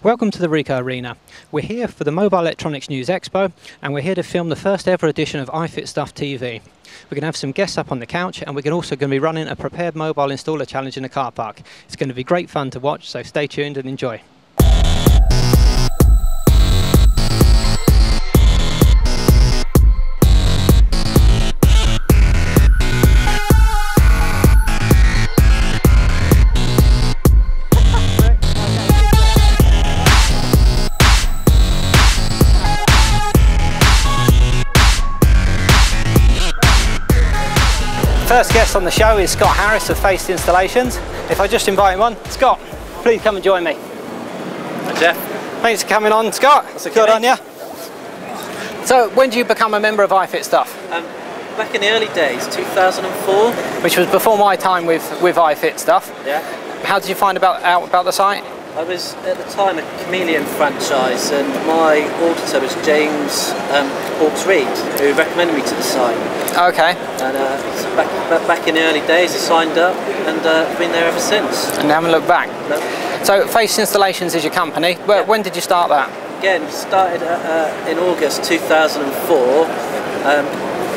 Welcome to the Ricoh Arena. We're here for the Mobile Electronics News Expo, and we're here to film the first ever edition of Ifitstuff TV. We're going to have some guests up on the couch, and we're also going to be running a prepared mobile installer challenge in the car park. It's going to be great fun to watch, so stay tuned and enjoy. First guest on the show is Scott Harris of Faced Installations. If I just invite him on, Scott, please come and join me. Hi Jeff. Thanks for coming on, Scott. Good on you. So, when did you become a member of Ifitstuff? Back in the early days, 2004. Which was before my time with Ifitstuff. Yeah. How did you find out about the site? I was at the time a Chameleon franchise, and my auditor was James Hawkes-Reed, who recommended me to the site. Okay. And so back in the early days, I signed up, and been there ever since. And haven't looked back? No. So, Faced Installations is your company. Yeah. When did you start that? Again, started in August 2004.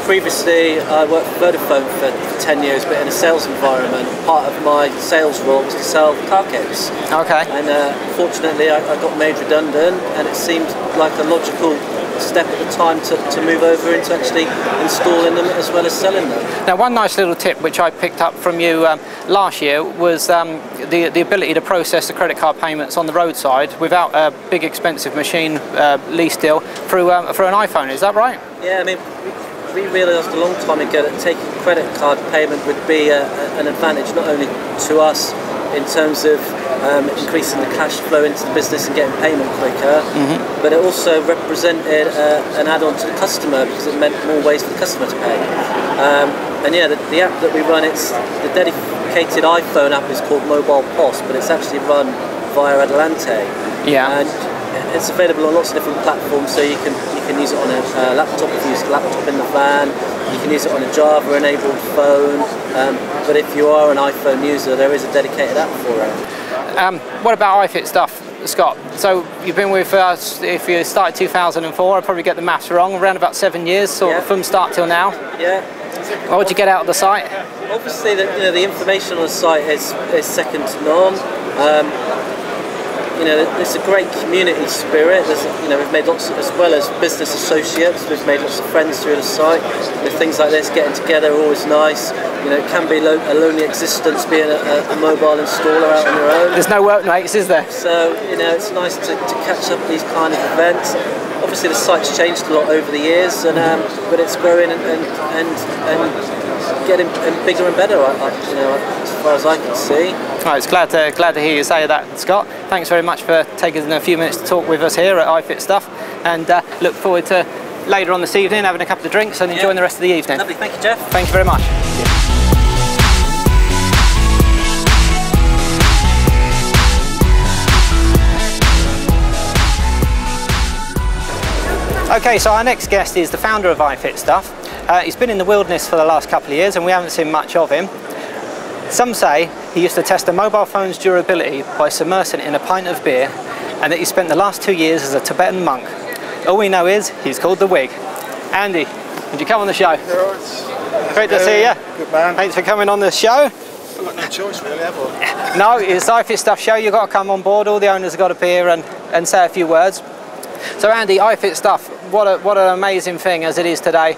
Previously, I worked for Vodafone for 10 years, but in a sales environment. Part of my sales role was to sell car kits. Okay. And fortunately, I got made redundant, and it seemed like a logical step at the time to move over into actually installing them as well as selling them. Now, one nice little tip which I picked up from you last year was the ability to process the credit card payments on the roadside without a big expensive machine lease deal through an iPhone. Is that right? Yeah, I mean, we realised a long time ago that taking credit card payment would be an advantage not only to us in terms of increasing the cash flow into the business and getting payment quicker, but it also represented an add-on to the customer because it meant more ways for the customer to pay. And yeah, the app that we run, it's the dedicated iPhone app is called Mobile POS, but it's actually run via Adelante. Yeah. And it's available on lots of different platforms, so you can use it on a laptop if you use a laptop in the van. You can use it on a Java-enabled phone, but if you are an iPhone user, there is a dedicated app for it. What about Ifitstuff, Scott? So you've been with us, if you started 2004, I probably get the maths wrong, around about 7 years, sort of from start till now. Yeah. What did you get out of the site? Obviously, the information on the site is second to none. It's a great community spirit. We've made lots, as well as business associates, we've made lots of friends through the site. With things like this, getting together are always nice. It can be a lonely existence being a mobile installer out on your own. There's no workmates, is there? So, it's nice to catch up these kind of events. Obviously, the site's changed a lot over the years, but it's growing and getting bigger and better, as far as I can see. Right, it's glad to hear you say that, Scott. Thanks very much for taking a few minutes to talk with us here at Ifitstuff, and look forward to later on this evening having a couple of drinks and enjoying the rest of the evening. Lovely, thank you, Jeff. Thank you very much. Okay, so our next guest is the founder of Ifitstuff. He's been in the wilderness for the last couple of years and we haven't seen much of him. Some say he used to test a mobile phone's durability by submersing it in a pint of beer, and that he spent the last 2 years as a Tibetan monk. All we know is he's called the Wig. Andy, would you come on the show? Yeah, great to see you. Good man. Thanks for coming on the show. I've got no choice really, have I? No, it's Ifitstuff show. You've got to come on board. All the owners have got to appear and say a few words. So Andy, Ifitstuff, what an amazing thing as it is today.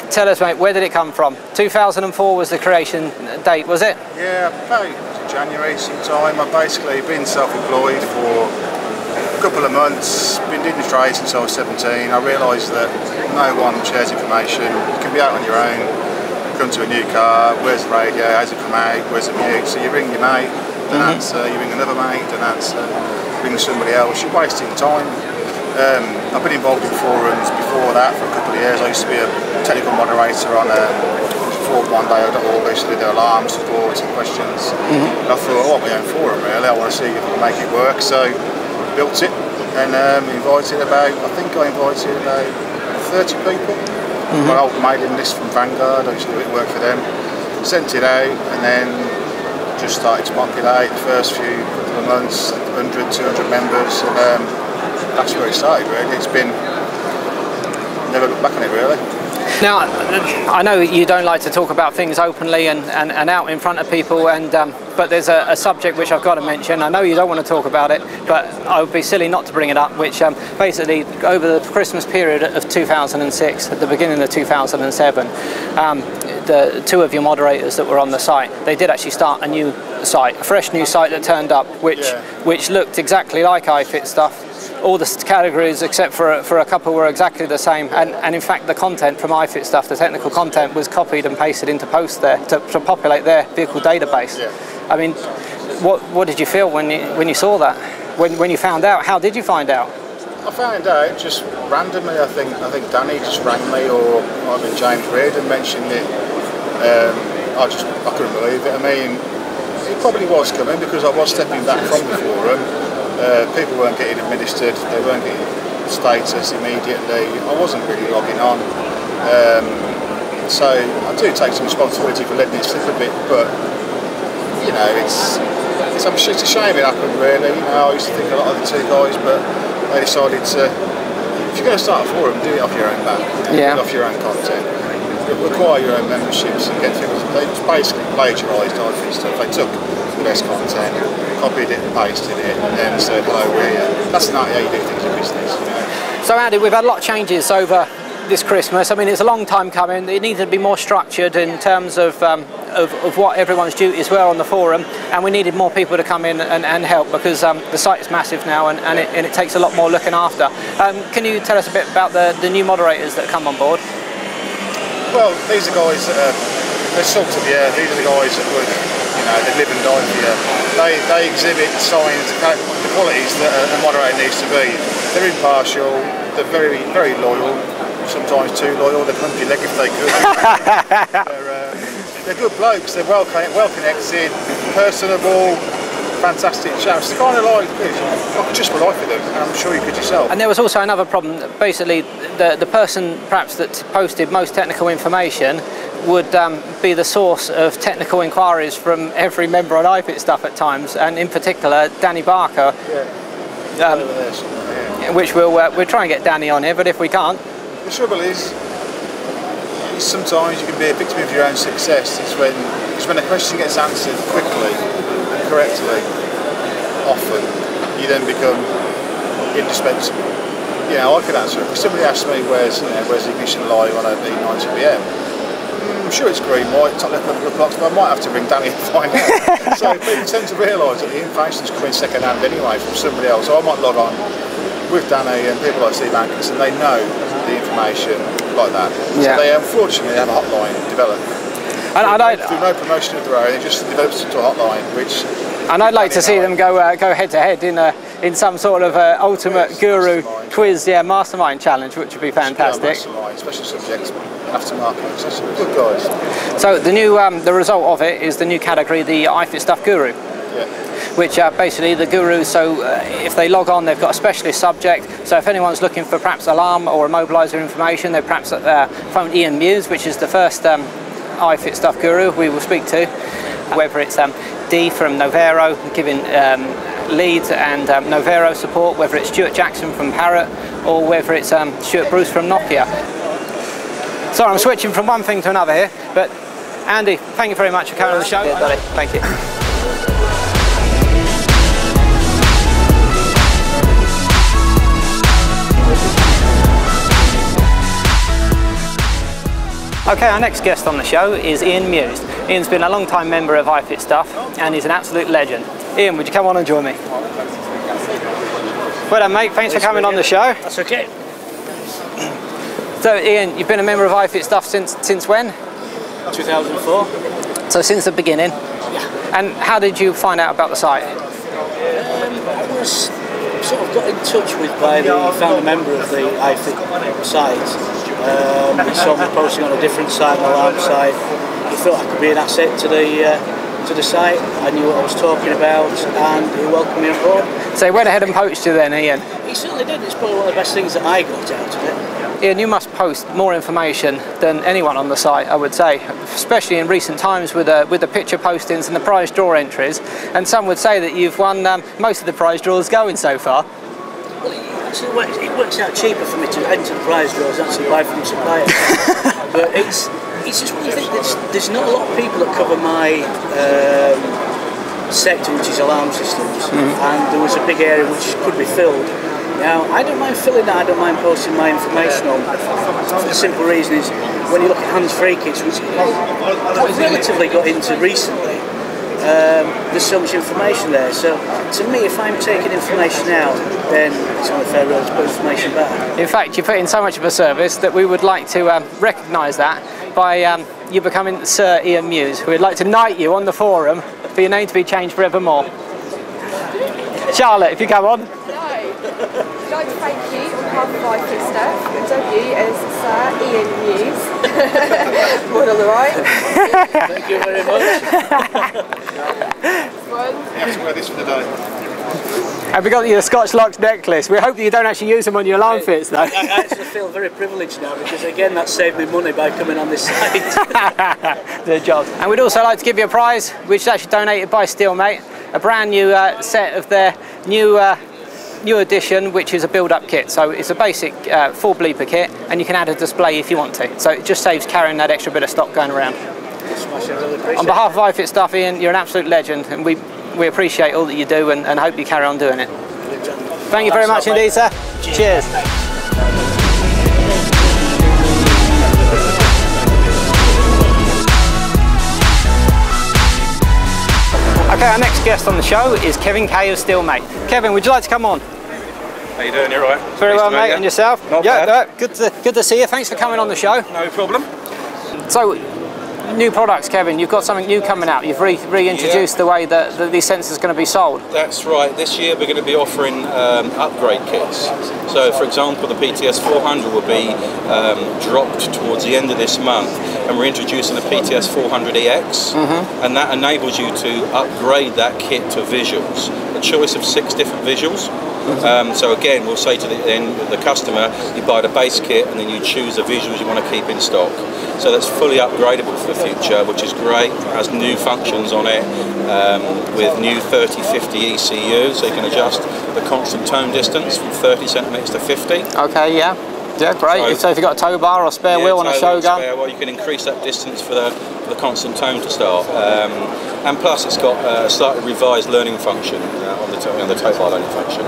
Tell us, mate, where did it come from? 2004 was the creation date, was it? Yeah, about January sometime. I've basically been self-employed for a couple of months, been doing the trade since I was 17. I realised that no one shares information. You can be out on your own, come to a new car, where's the radio, how's it come out, where's the Mewse? So you ring your mate, don't answer, you ring another mate, don't answer, ring somebody else, you're wasting time. I've been involved in forums before that for a couple of years. I used to be a technical moderator on forum1day.org. I used to do the alarms, thoughts and questions. And I thought, I want my own forum really, I want to see if I can make it work. So built it and invited about 30 people. My old mailing list from Vanguard, I used to do it, work for them. Sent it out, and then just started to populate. The first few couple of months, 100, 200 members, and that's where it started really. It's been, never looked back on it really. Now, I know you don't like to talk about things openly and out in front of people, but there's a subject which I've got to mention. I know you don't want to talk about it, but I would be silly not to bring it up, which basically over the Christmas period of 2006, at the beginning of 2007, the two of your moderators that were on the site, they did actually start a new site, a fresh new site that turned up, which looked exactly like Ifitstuff. All the categories except for a couple were exactly the same, and in fact the content from Ifitstuff, the technical content, was copied and pasted into post there to populate their vehicle database. I mean, what did you feel when you saw that? When you found out? How did you find out? I found out just randomly. I think Danny just rang me, or might have been James Reid, and mentioned it. I couldn't believe it. I mean, it probably was coming because I was stepping back from the forum. People weren't getting administered, they weren't getting status immediately. I wasn't really logging on. So I do take some responsibility for letting it slip a bit, but you know, it's a shame it happened really. You know, I used to think a lot of the two guys, but they decided to, if you're going to start a forum, do it off your own back, do it off your own content. Require your own memberships and get things. They just basically plagiarised Ifitstuff. They took the best content, copied it, pasted it, and then said, hello, we're here. That's not how you do things in business, you know. So Andy, we've had a lot of changes over this Christmas. I mean, it's a long time coming. It needed to be more structured in terms of what everyone's duties were on the forum, and we needed more people to come in and help, because the site is massive now, and it takes a lot more looking after. Can you tell us a bit about the new moderators that come on board? Well, these are guys that are, they're salt of the earth. These are the guys that would, you know, they live and die for you. They exhibit signs, the qualities that a moderator needs to be. They're impartial, they're very, very loyal, sometimes too loyal. They come up your leg if they could. They're good blokes, they're well connected, personable, fantastic chaps. They're kind of like, I could just rely for them, and I'm sure you could yourself. And there was also another problem. Basically, the person perhaps that posted most technical information would be the source of technical inquiries from every member on Ifitstuff at times, and in particular Danny Barker, which we'll try and get Danny on here, but if we can't. The trouble is sometimes you can be a victim of your own success. It's when a question gets answered quickly and correctly, often you then become indispensable. You know, I could answer it. If somebody asks me where's the ignition live on a B90BM, I'm sure it's green, white, top left couple of blocks, but I might have to ring Danny and find out. So people tend to realise that the information's coming second hand anyway from somebody else. So I might log on with Danny and people like Steve Ankins, and they know the information like that. So they unfortunately have a hotline developed. Through no promotion of their own, it just develops into a hotline, which. And I'd like to see them go head to head in some sort of ultimate guru quiz, mastermind challenge, which would be fantastic. Special subjects, aftermarket accessories. Good guys. So the result of it is the new category, the Ifitstuff Guru. Which basically the gurus, so if they log on, they've got a specialist subject. So if anyone's looking for perhaps alarm or immobiliser information, they perhaps phone Ian Mewse, which is the first Ifitstuff guru we will speak to. Whether it's Dee from Novero giving leads and Novero support, whether it's Stuart Jackson from Parrot, or whether it's Stuart Bruce from Nokia. Sorry, I'm switching from one thing to another here, but Andy, thank you very much for coming on the show. Yeah, buddy. Thank you. Okay, our next guest on the show is Ian Mewse. Ian's been a long-time member of Ifitstuff, and he's an absolute legend. Ian, would you come on and join me? Well done, mate. Thanks for coming on the show. That's okay. So, Ian, you've been a member of Ifitstuff since when? 2004. So since the beginning? Yeah. And how did you find out about the site? I was sort of got in touch with by the founder member of the Ifit site. He saw me posting on a different site, an alarm site. He thought I could be an asset to the site. I knew what I was talking about, and he welcomed me on board. So he went ahead and poached you then, Ian? He certainly did. It's probably one of the best things that I got out of it. Ian, you must post more information than anyone on the site, I would say, especially in recent times with the picture postings and the prize draw entries. And some would say that you've won most of the prize draws going so far. Well, it works out cheaper for me to enter the prize draws than to buy from suppliers. But it's just one thing. There's not a lot of people that cover my sector, which is alarm systems, and there was a big area which could be filled. Now, I don't mind filling that, I don't mind posting my information on, for the simple reason is, when you look at hands-free kits, which I've relatively got into recently, there's so much information there. So, to me, if I'm taking information out, then it's only fair to put information back. In fact, you put in so much of a service that we would like to recognise that by you becoming Sir Ian Mewse, who would like to knight you on the forum for your name to be changed forevermore. Charlotte, if you come on. I'd like to thank you on behalf of Ifitstuff and W as Sir Ian Mewse. One on the right. Thank you very much. Let's wear this for the day. And we got you a Scotch Locks necklace. We hope that you don't actually use them on your alarm fits, though. I actually feel very privileged now because, again, that saved me money by coming on this site. The job. And we'd also like to give you a prize, which is actually donated by Steelmate, a brand new set of their new edition, which is a build-up kit. So it's a basic full bleeper kit, and you can add a display if you want to. So it just saves carrying that extra bit of stock going around. On behalf of Ifitstuff, Ian, you're an absolute legend, and we appreciate all that you do and hope you carry on doing it. Thank you very much indeed, sir. Cheers. Okay, our next guest on the show is Kevin Kay of Steelmate. Kevin, would you like to come on? How you doing? You all right? Very well, mate. And yourself? Not bad. Good to see you. Thanks for coming on the show. No problem. So, new products, Kevin. You've got something new coming out. You've reintroduced the way that these sensors are going to be sold. That's right. This year we're going to be offering upgrade kits. So, for example, the PTS 400 will be dropped towards the end of this month, and we're introducing the PTS 400EX, and that enables you to upgrade that kit to visuals. A choice of 6 different visuals. So again, we'll say to the customer, you buy the base kit and then you choose the visuals you want to keep in stock. So that's fully upgradable for the future, which is great. It has new functions on it with new 30-50 ECU, so you can adjust the constant tone distance from 30 centimeters to 50. Okay, yeah. Yeah, great. So if you've got a tow bar or spare wheel on a Shogun. Well, you can increase that distance for the constant tone to start. And plus it's got a slightly revised learning function on the tow bar learning function.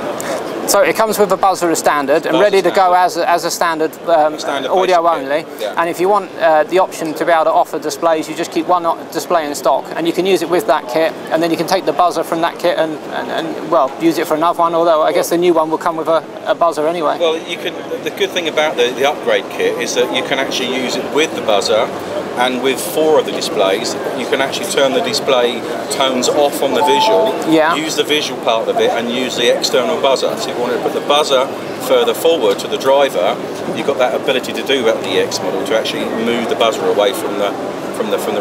So it comes with a buzzer as standard and ready to go as a standard audio only. Yeah. And if you want the option to be able to offer displays, you just keep one display in stock, and you can use it with that kit, and then you can take the buzzer from that kit and well, use it for another one. Although I guess the new one will come with a buzzer anyway. Well, you can. The good thing about the upgrade kit is that you can actually use it with the buzzer. And with 4 of the displays, you can actually turn the display tones off on the visual, use the visual part of it, and use the external buzzer. So if you want to put the buzzer further forward to the driver, you've got that ability to do that with the EX model, to actually move the buzzer away from the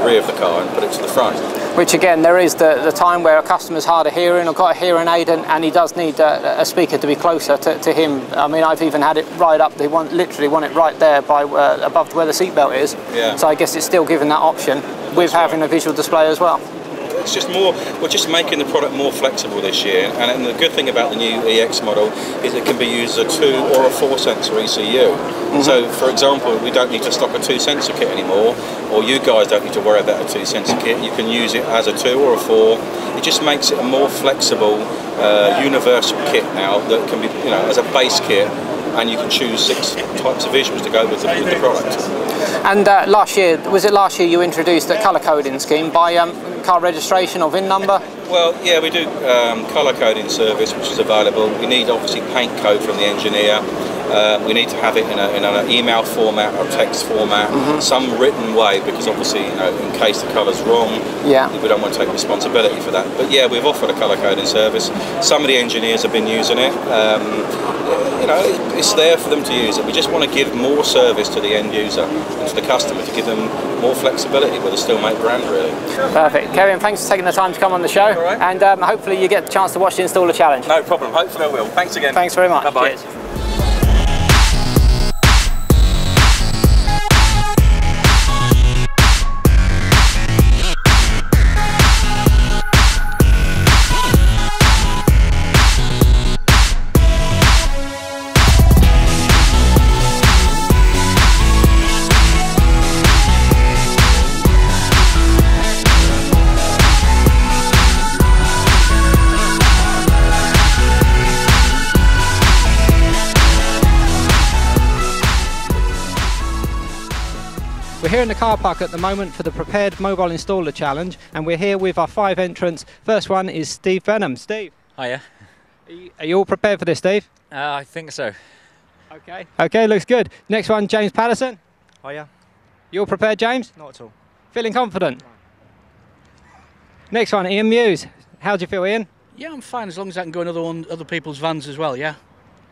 rear of the car and put it to the front. Which again, there is the time where a customer's hard of hearing or got a hearing aid and he does need a speaker to be closer to him. I mean, I've even had it right up, they literally want it right there by above where the seatbelt is. Yeah. So I guess it's still given that option with having a visual display as well. It's just more, we're just making the product more flexible this year, and the good thing about the new EX model is it can be used as a 2 or a 4 sensor ECU. So for example, we don't need to stock a 2 sensor kit anymore, or you guys don't need to worry about a 2 sensor kit. You can use it as a 2 or a 4. It just makes it a more flexible, universal kit now that can be, as a base kit, and you can choose 6 types of visuals to go with the product. And last year you introduced a colour coding scheme by car registration or VIN number? Well, yeah, we do colour coding service, which is available. We need obviously paint code from the engineer. We need to have it in an email format or text format, some written way, because obviously, in case the colour's wrong, we don't want to take responsibility for that. But yeah, we've offered a colour coding service. Some of the engineers have been using it. It's there for them to use it. We just want to give more service to the end user and to the customer, to give them more flexibility with the Steelmate brand, really. Perfect. Kevin, thanks for taking the time to come on the show. All right. And hopefully you get the chance to watch the Installer Challenge. No problem. Hopefully I will. Thanks again. Thanks very much. Bye-bye. Cheers. We're here in the car park at the moment for the Prepared Mobile Installer Challenge, and we're here with our 5 entrants. First one is Steve Benham. Steve. Hiya. Are you all prepared for this, Steve? I think so. Okay. Okay, looks good. Next one, James Patterson. Hiya. You all prepared, James? Not at all. Feeling confident? No. Next one, Ian Mewse. How do you feel, Ian? Yeah, I'm fine as long as I can go in other people's vans as well. Yeah.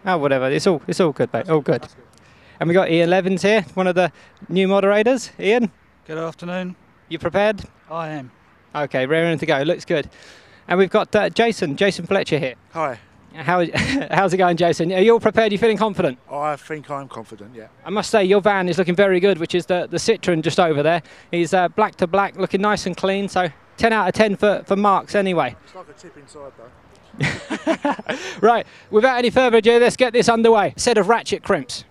Oh, whatever. It's all good, mate. All good. And we got Ian Levins here, one of the new moderators. Ian. Good afternoon. You prepared? I am. Okay, raring to go. Looks good. And we've got Jason Fletcher here. Hi. How's it going, Jason? Are you all prepared? Are you feeling confident? I think I'm confident, yeah. I must say, your van is looking very good, which is the Citroen just over there. He's black to black, looking nice and clean, so 10 out of 10 for marks anyway. It's like a tip inside though. Right, without any further ado, let's get this underway. A set of ratchet crimps.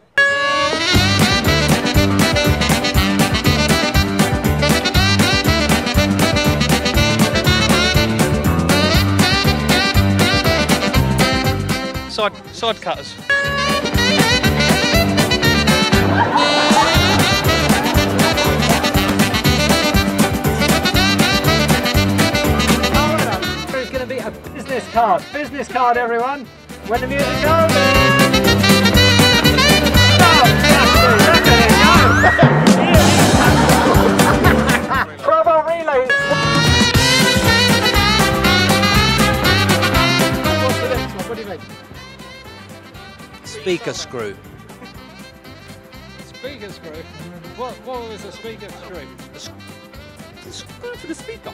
Side cutters. It's going to be a business card everyone, when the music goes. Bravo relay. What's the next one? What do you think? Speaker screw. Speaker screw? What was a speaker screw? The screw for the speaker.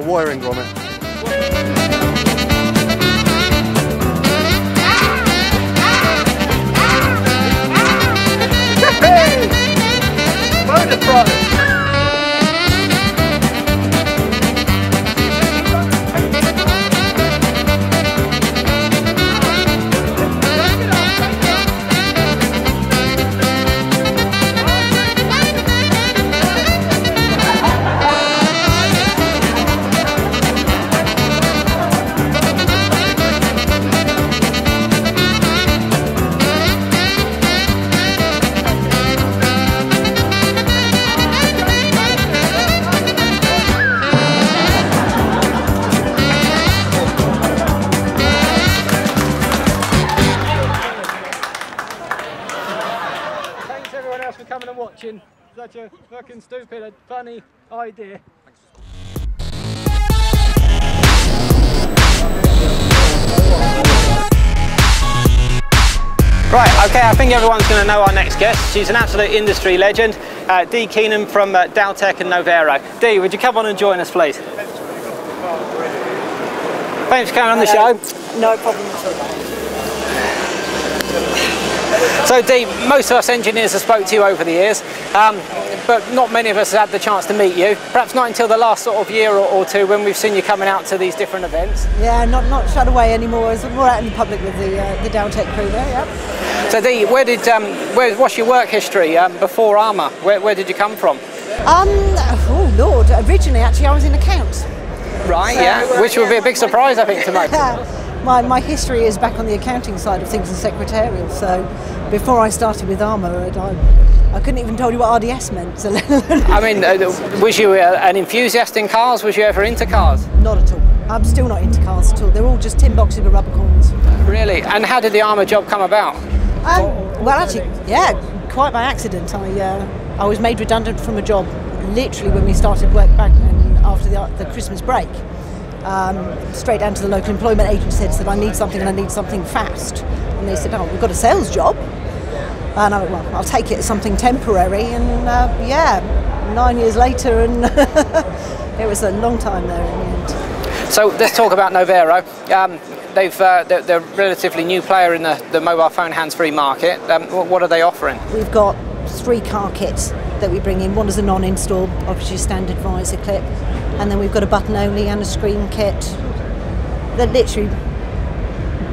Wiring grommet. Bonus prize! For coming and watching. Such a fucking stupid and funny idea. Right, okay, I think everyone's going to know our next guest. She's an absolute industry legend, Dee Keenan from Dowtech and Novero. Dee, would you come on and join us, please? Thanks for coming on the show. No problem at all. So Dee, most of us engineers have spoke to you over the years, but not many of us have had the chance to meet you. Perhaps not until the last sort of year or two when we've seen you coming out to these different events. Yeah, not shut away anymore. It's more out in the public with the Dowtech crew there, yeah. So Dee, what's your work history before Armour? Where did you come from? Oh Lord, originally actually I was in accounts. Right, So, yeah, which would be a big surprise I think to most. My history is back on the accounting side of things and secretarial, so before I started with Armour, I couldn't even tell you what RDS meant. So I mean, was you an enthusiast in cars? Was you ever into cars? Not at all. I'm still not into cars at all. They're all just tin boxes with rubber corners. Really? And how did the Armour job come about? Well, actually, yeah, quite by accident. I was made redundant from a job literally when we started work back after the Christmas break. Straight down to the local employment agency said I need something and I need something fast. And they said, oh, we've got a sales job. And I went, well, I'll take it as something temporary. And yeah, 9 years later, and it was a long time there in the end. So let's talk about Novero. They're a relatively new player in the mobile phone hands-free market. What are they offering? We've got 3 car kits that we bring in. One is a non-install, obviously standard visor clip, and then we've got a button only and a screen kit that literally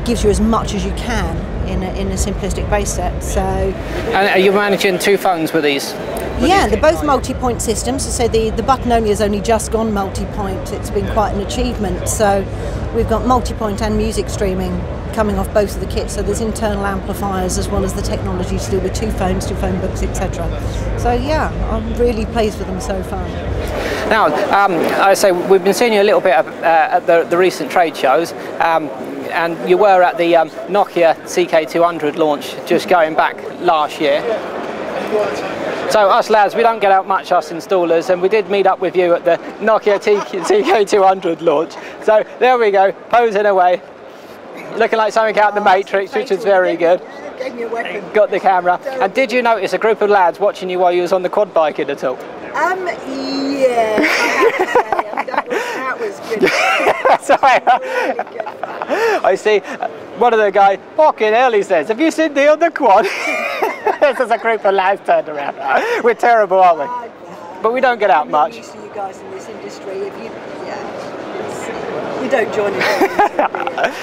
gives you as much as you can in a simplistic base set. So, and are you managing 2 phones with these? Yeah, they're both multi-point systems. So the button only has only just gone multi-point. It's been quite an achievement. So we've got multi-point and music streaming coming off both of the kits. So there's internal amplifiers as well as the technology to do with 2 phones, 2 phone books, etc. So yeah, I'm really pleased with them so far. Now, I say we've been seeing you a little bit at the recent trade shows. And you were at the Nokia CK200 launch just going back last year. So us lads, we don't get out much, us installers, and we did meet up with you at the Nokia CK200 launch. So there we go, posing away, looking like something out of the Matrix, which is very good. Gave me a weapon. Got the camera. And did you notice a group of lads watching you while you was on the quad biking at all? Yeah, I have to say, that was good. Sorry. Really good fun. I see one of the guys, fucking hell, he says, have you seen me on the quad? This is a group of lads turned around. We're terrible, aren't we? But we don't get out much. Used to you guys in this industry, if you don't join it.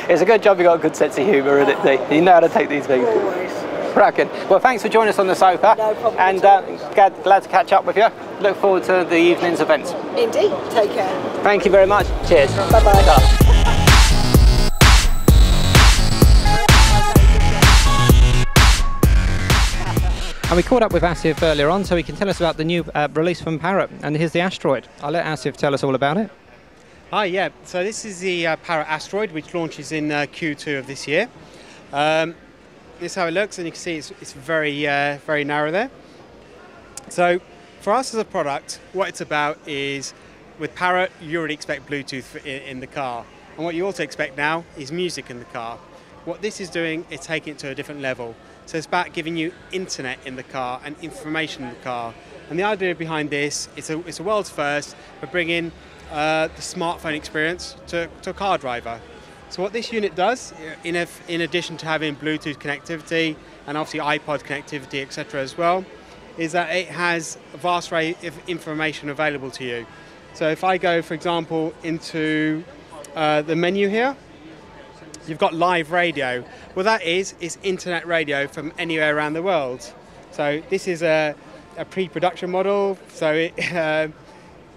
It's a good job you got a good sense of humour, isn't it? You know how to take these things. Always. Cracking. Well, thanks for joining us on the sofa. No problem. And glad to catch up with you. Look forward to the evening's events. Indeed. Take care. Thank you very much. Cheers. Bye-bye. And we caught up with Asif earlier on so he can tell us about the new release from Parrot. And here's the Asteroid. I'll let Asif tell us all about it. Hi, yeah. So this is the Parrot Asteroid, which launches in Q2 of this year. This is how it looks, and you can see it's very, very narrow there. So for us as a product, what it's about is, with Parrot, you already expect Bluetooth in the car. And what you also expect now is music in the car. What this is doing is taking it to a different level. So it's about giving you internet in the car and information in the car. And the idea behind this, it's a world's first, but bringing the smartphone experience to a car driver. So what this unit does, in addition to having Bluetooth connectivity and obviously iPod connectivity, etc. as well, is that it has a vast array of information available to you. So if I go, for example, into the menu here, you've got live radio. What that is internet radio from anywhere around the world. So this is a pre-production model, so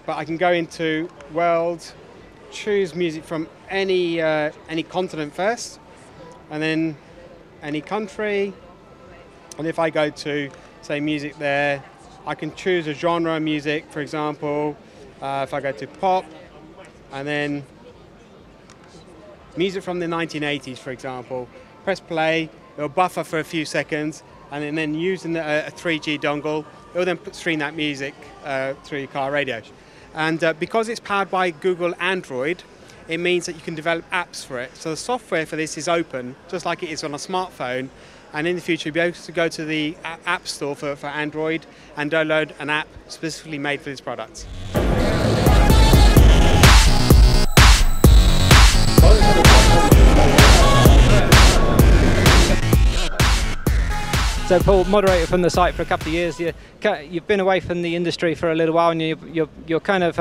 but I can go into world, choose music from any continent first, and then any country. And if I go to, say, music there, I can choose a genre of music, for example, if I go to pop, and then music from the 1980s, for example. Press play, it'll buffer for a few seconds, and then using a 3G dongle, it'll then stream that music through your car radio. And because it's powered by Google Android, it means that you can develop apps for it. So the software for this is open, just like it is on a smartphone. And in the future, you'll be able to go to the App Store for Android and download an app specifically made for this product. So Paul, moderator from the site for a couple of years, you've been away from the industry for a little while, and you're kind of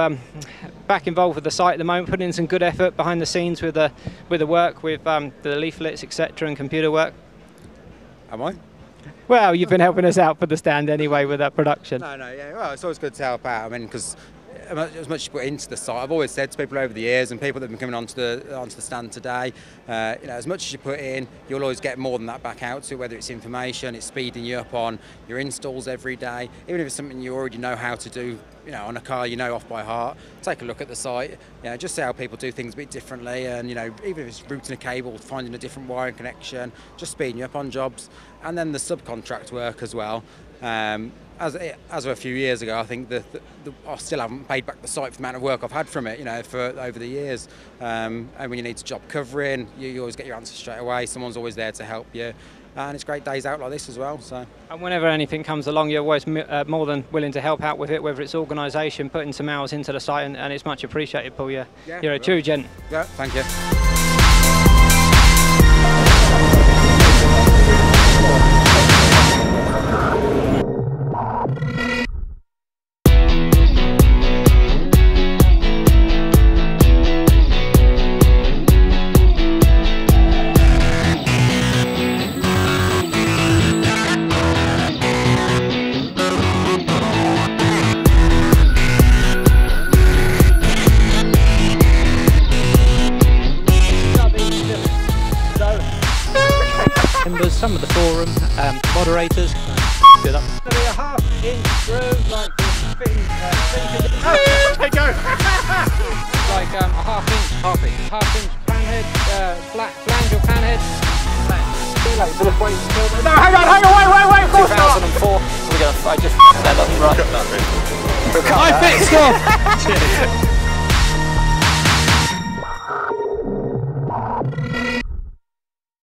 back involved with the site at the moment, putting in some good effort behind the scenes with the work, with the leaflets, etc., and computer work. Am I? Well, you've been helping us out for the stand anyway with that production. No, yeah. Well, it's always good to help out. I mean, because as much as you put into the site, I've always said to people over the years, and people that have been coming onto the stand today, as much as you put in, you'll always get more than that back out to, whether it's information, it's speeding you up on your installs every day, even if it's something you already know how to do, on a car off by heart. Take a look at the site, just see how people do things a bit differently, and even if it's routing a cable, finding a different wiring connection, just speeding you up on jobs, and then the subcontract work as well. As of a few years ago, I think I still haven't paid back the site for the amount of work I've had from it, for over the years. And when you need job covering, you always get your answer straight away. Someone's always there to help you. and it's great days out like this as well. So. And whenever anything comes along, you're always more than willing to help out with it, whether it's organisation, putting some hours into the site, and it's much appreciated, Paul. You're a true gent. Yeah, thank you. Some of the forum, moderators. Do that. It's going to be a half-inch through, like fitting. There you go. Like a half-inch pan head, flange or pan head. No, hang on, wait. 2004. I just that up right. Ifitstuff.